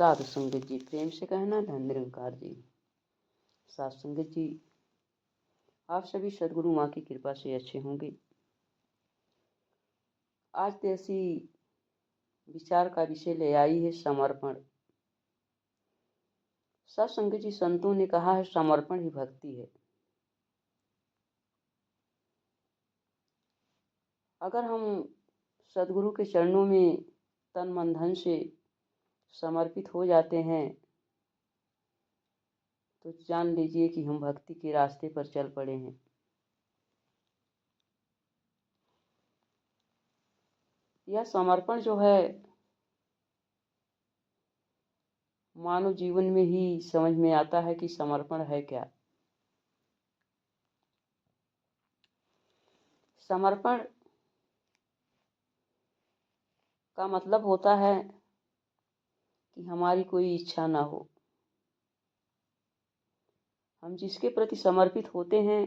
साधु संगत जी, प्रेम से कहना धन निरंकार जी। साधु संगत जी, आप सभी सदगुरु माँ की कृपा से अच्छे होंगे। आज ऐसी विचार का विषय ले आई है समर्पण। साधु संगत जी, संतों ने कहा है समर्पण ही भक्ति है। अगर हम सदगुरु के चरणों में तन मन धन से समर्पित हो जाते हैं तो जान लीजिए कि हम भक्ति के रास्ते पर चल पड़े हैं। यह समर्पण जो है मानव जीवन में ही समझ में आता है कि समर्पण है क्या। समर्पण का मतलब होता है कि हमारी कोई इच्छा ना हो। हम जिसके प्रति समर्पित होते हैं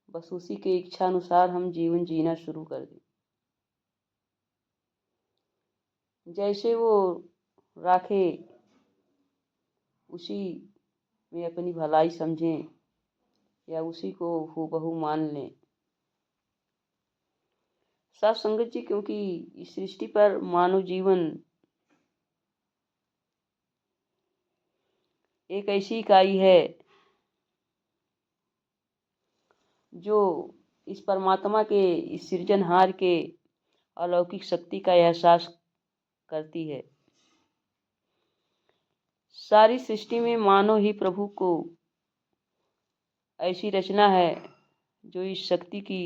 बस उसी के इच्छा अनुसार हम जीवन जीना शुरू कर दें। जैसे वो राखे उसी में अपनी भलाई समझें या उसी को हूबहू मान लें। साध संगत जी, क्योंकि इस सृष्टि पर मानव जीवन एक ऐसी इकाई है जो इस परमात्मा के, इस सृजनहार के अलौकिक शक्ति का एहसास करती है। सारी सृष्टि में मानव ही प्रभु को ऐसी रचना है जो इस शक्ति की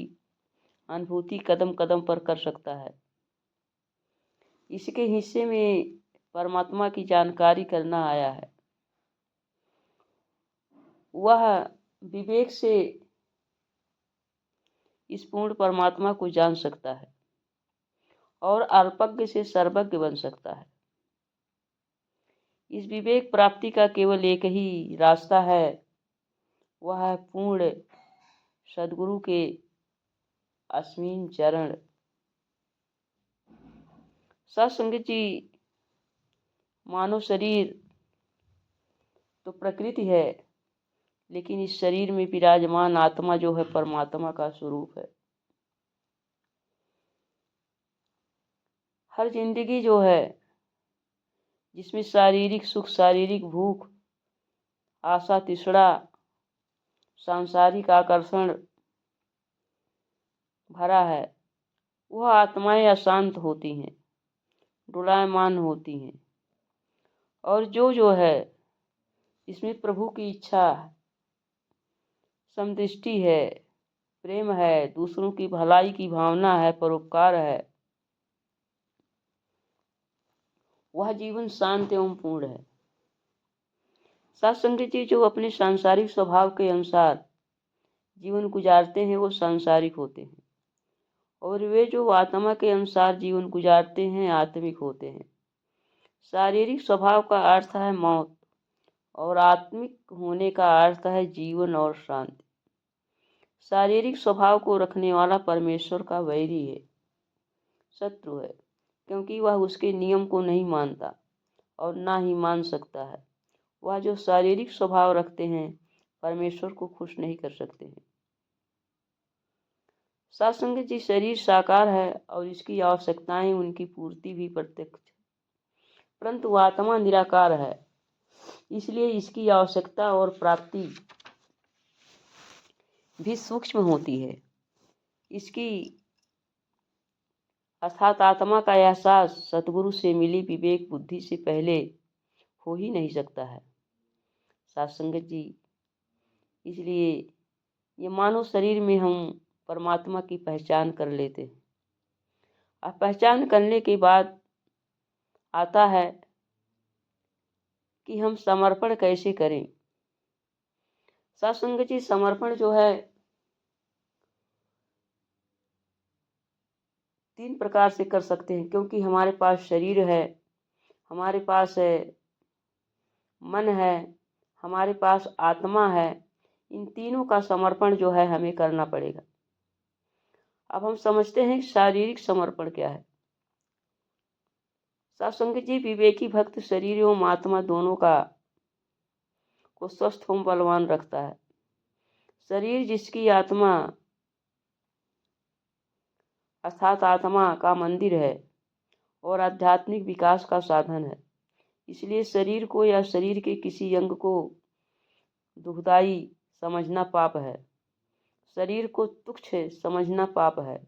अनुभूति कदम कदम पर कर सकता है। इसके हिस्से में परमात्मा की जानकारी करना आया है। वह विवेक से इस पूर्ण परमात्मा को जान सकता है और अल्पज्ञ से सर्वज्ञ बन सकता है। इस विवेक प्राप्ति का केवल एक ही रास्ता है, वह है पूर्ण सद्गुरु के असीम चरण। साध संगत जी, मानव शरीर तो प्रकृति है, लेकिन इस शरीर में विराजमान आत्मा जो है परमात्मा का स्वरूप है। हर जिंदगी जो है जिसमें शारीरिक सुख, शारीरिक भूख, आशा, तृष्णा, सांसारिक आकर्षण भरा है, वह आत्माएं अशांत होती हैं, डोलायमान होती हैं। और जो है इसमें प्रभु की इच्छा, समदृष्टि है, प्रेम है, दूसरों की भलाई की भावना है, परोपकार है, वह जीवन शांत एवं पूर्ण है। साध संगत जी, जो अपने सांसारिक स्वभाव के अनुसार जीवन गुजारते हैं वो सांसारिक होते हैं, और वे जो आत्मा के अनुसार जीवन गुजारते हैं आत्मिक होते हैं। शारीरिक स्वभाव का अर्थ है मौत और आत्मिक होने का अर्थ है जीवन और शांति। शारीरिक स्वभाव को रखने वाला परमेश्वर का वैरी है, शत्रु है, क्योंकि वह उसके नियम को नहीं मानता और ना ही मान सकता है। वह जो शारीरिक स्वभाव रखते हैं परमेश्वर को खुश नहीं कर सकते हैं। साध संगत जी, शरीर साकार है और इसकी आवश्यकताएं उनकी पूर्ति भी प्रत्यक्ष, परंतु आत्मा निराकार है, इसलिए इसकी आवश्यकता और प्राप्ति भी सूक्ष्म होती है। इसकी अर्थात आत्मा का एहसास सतगुरु से मिली विवेक बुद्धि से पहले हो ही नहीं सकता है। साध संगत जी, इसलिए ये मानव शरीर में हम परमात्मा की पहचान कर लेते हैं। अब पहचान करने के बाद आता है कि हम समर्पण कैसे करें। साध संगत जी, समर्पण जो है 3 प्रकार से कर सकते हैं, क्योंकि हमारे पास शरीर है, हमारे पास है मन है, हमारे पास आत्मा है। इन तीनों का समर्पण जो है हमें करना पड़ेगा। अब हम समझते हैं शारीरिक समर्पण क्या है। साधुसंगत जी, विवेकी भक्त शरीर एवं आत्मा दोनों को स्वस्थ एवं बलवान रखता है। शरीर जिसकी आत्मा अर्थात आत्मा का मंदिर है और आध्यात्मिक विकास का साधन है, इसलिए शरीर को या शरीर के किसी अंग को दुखदाई समझना पाप है। शरीर को तुच्छ समझना पाप है।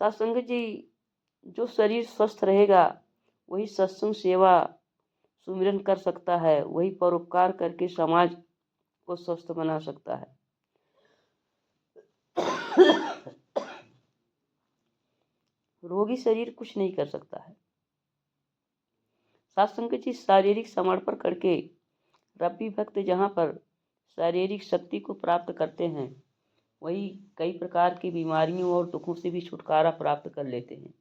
सत्संग जी, जो शरीर स्वस्थ रहेगा वही सत्संग सेवा सुमिरन कर सकता है, वही परोपकार करके समाज को स्वस्थ बना सकता है। रोगी शरीर कुछ नहीं कर सकता है। सत्संग जी, शारीरिक समर्पण करके रब्बी भक्त जहाँ पर शारीरिक शक्ति को प्राप्त करते हैं, वही कई प्रकार की बीमारियों और दुखों से भी छुटकारा प्राप्त कर लेते हैं।